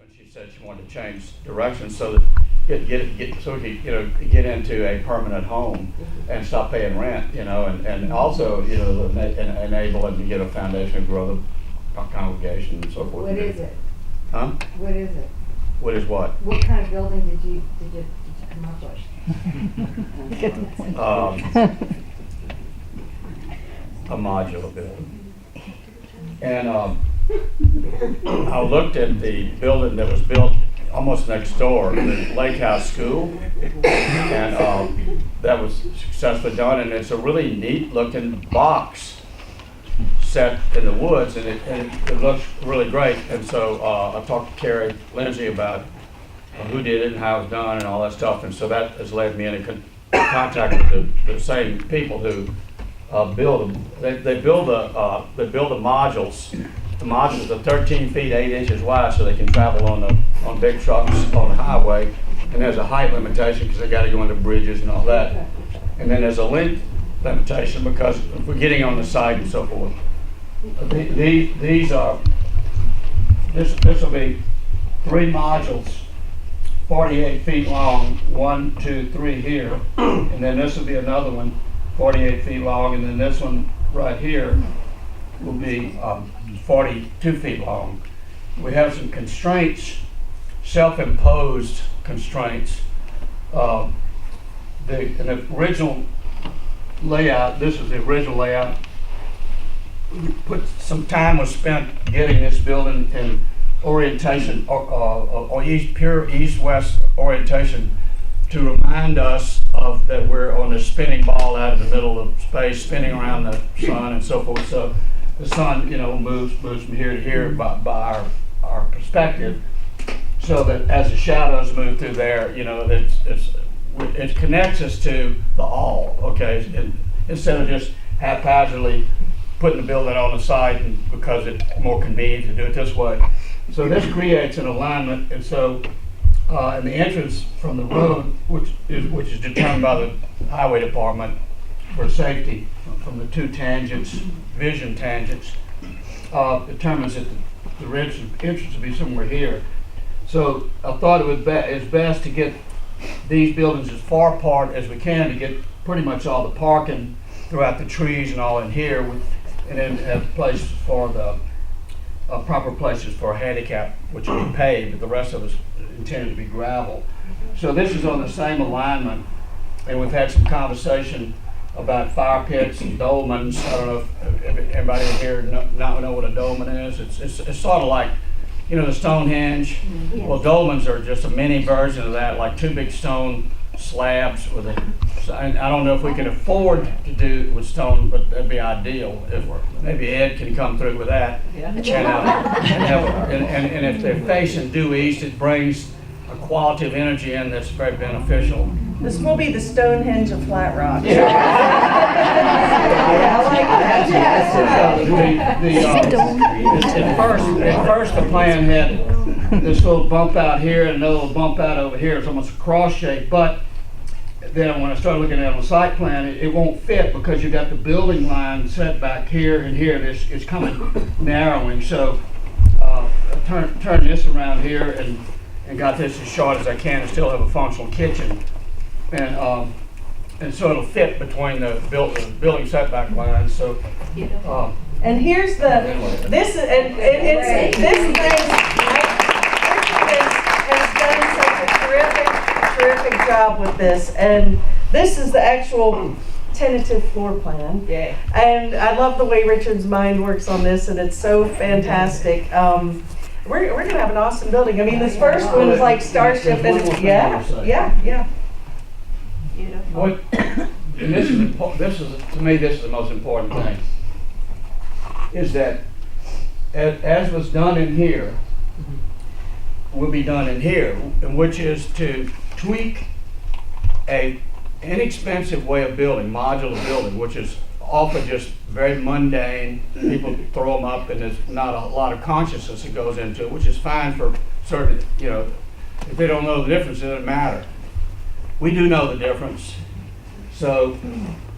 and she said she wanted to change direction so that so we could get into a permanent home and stop paying rent, and also enable it to get a foundation to grow the congregation and so forth. What is it? Huh? What is it? What is what? What kind of building did you come up with? Get to the point. A modular building. And I looked at the building that was built almost next door, the Lake House School, and that was successfully done, and it's a really neat looking box set in the woods, and it looks really great. And so I talked to Carrie Lindsay about who did it and how it was done and all that stuff, and so that has led me into contact with the same people who build them. They build the modules. The modules are 13 feet 8 inches wide, so they can travel on big trucks on the highway. And there's a height limitation because they got to go into bridges and all that. And then there's a length limitation because if we're getting on the site and so forth. These are this will be 3 modules, 48 feet long, 1, 2, 3 here, and then this will be another one, 48 feet long, and then this one right here will be 42 feet long. We have some constraints, self-imposed constraints. In the original layout, this is the original layout. Some time was spent getting this building in orientation, or pure east-west orientation, to remind us of that we're on a spinning ball out in the middle of space, spinning around the sun and so forth. So the sun, moves from here to here by our perspective, so that as the shadows move through there, it connects us to the all. Okay, instead of just haphazardly putting the building on the site because it's more convenient to do it this way. So this creates an alignment, and so and the entrance from the road, which is determined by the highway department for safety, from the 2 tangents, vision tangents, determines that the entrance will be somewhere here. So I thought it's best to get these buildings as far apart as we can to get pretty much all the parking throughout the trees and all in here, and then have places for the proper places for handicap, which will be paved, but the rest of it's intended to be gravel. So this is on the same alignment, and we've had some conversation about fire pits and dolmens. I don't know if everybody in here know what a dolmen is. It's sort of like, the Stonehenge. Yes. Well, dolmens are just a mini version of that, like 2 big stone slabs with I don't know if we can afford to do with stone, but that'd be ideal. If maybe Ed can come through with that. Yeah. And if they're facing due east, it brings a quality of energy in that's very beneficial. This will be the Stonehenge of Flat Rock. Yeah. I like that. At first the plan had this little bump out here and another little bump out over here. It's almost a cross shape, but then when I started looking at it on the site plan, it won't fit because you got the building line set back here and here. It's kind of narrowing. So I turned this around here and got this as short as I can and still have a functional kitchen. And so it'll fit between the building setback lines. So And here's this has done such a terrific job with this, and this is the actual tentative floor plan. Yay. And I love the way Richard's mind works on this, and it's so fantastic. We're gonna have an awesome building. I mean, this first one is like Starship, and yeah. Beautiful. And this is to me, this is the most important thing, is that as was done in here, will be done in here, which is to tweak a inexpensive way of building, modular building, which is often just very mundane. People throw them up and there's not a lot of consciousness that goes into it, which is fine for certain, if they don't know the difference, it doesn't matter. We do know the difference. So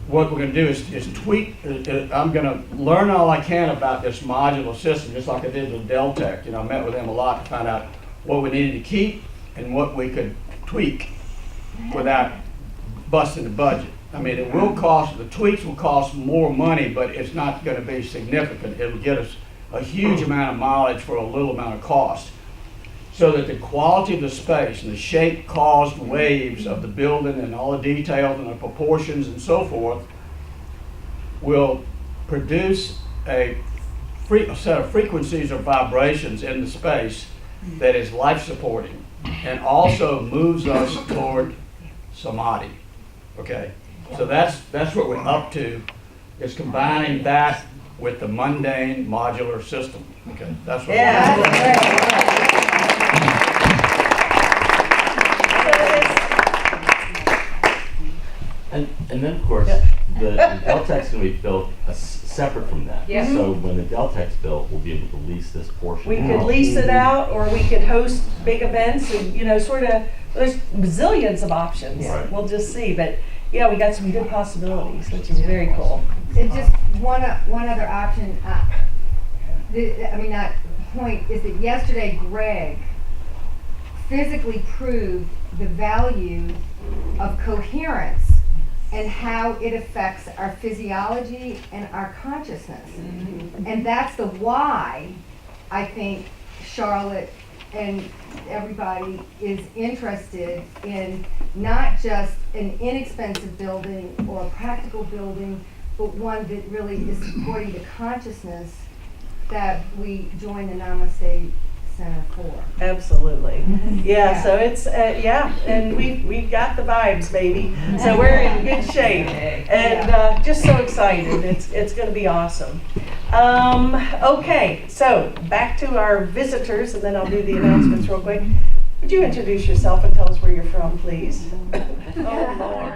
what we're going to do is tweak. I'm going to learn all I can about this modular system, just like I did with Deltec. I met with them a lot to find out what we needed to keep and what we could tweak without busting the budget. I mean, it will cost, the tweaks will cost more money, but it's not gonna be significant. It'll get us a huge amount of mileage for a little amount of cost. So that the quality of the space and the shape caused waves of the building and all the details and the proportions and so forth will produce a set of frequencies or vibrations in the space that is life supporting and also moves us toward samadhi. Okay? So that's what we're up to, is combining that with the mundane modular system. Okay? That's what And then, of course, the Deltec's going to be built separate from that. Yeah. So when the Deltec's built, we'll be able to lease this portion. We could out. lease it out, or we could host big events, and, you know, sort of, there's bazillions of options. Right. We'll just see, but yeah, we got some good possibilities, which is very cool. And just one other option, that point is that yesterday Greg physically proved the value of coherence and how it affects our physiology and our consciousness. And that's the why I think Charlotte and everybody is interested in not just an inexpensive building or a practical building, but one that really is supporting the consciousness that we join the Namaste Center for. Absolutely. Yeah, Yeah. so it's, and we've got the vibes, baby. So we're in good shape, and just so excited. It's going to be awesome. Okay, so back to our visitors, and then I'll do the announcements real quick. Would you introduce yourself and tell us where you're from, please? Oh, Lord.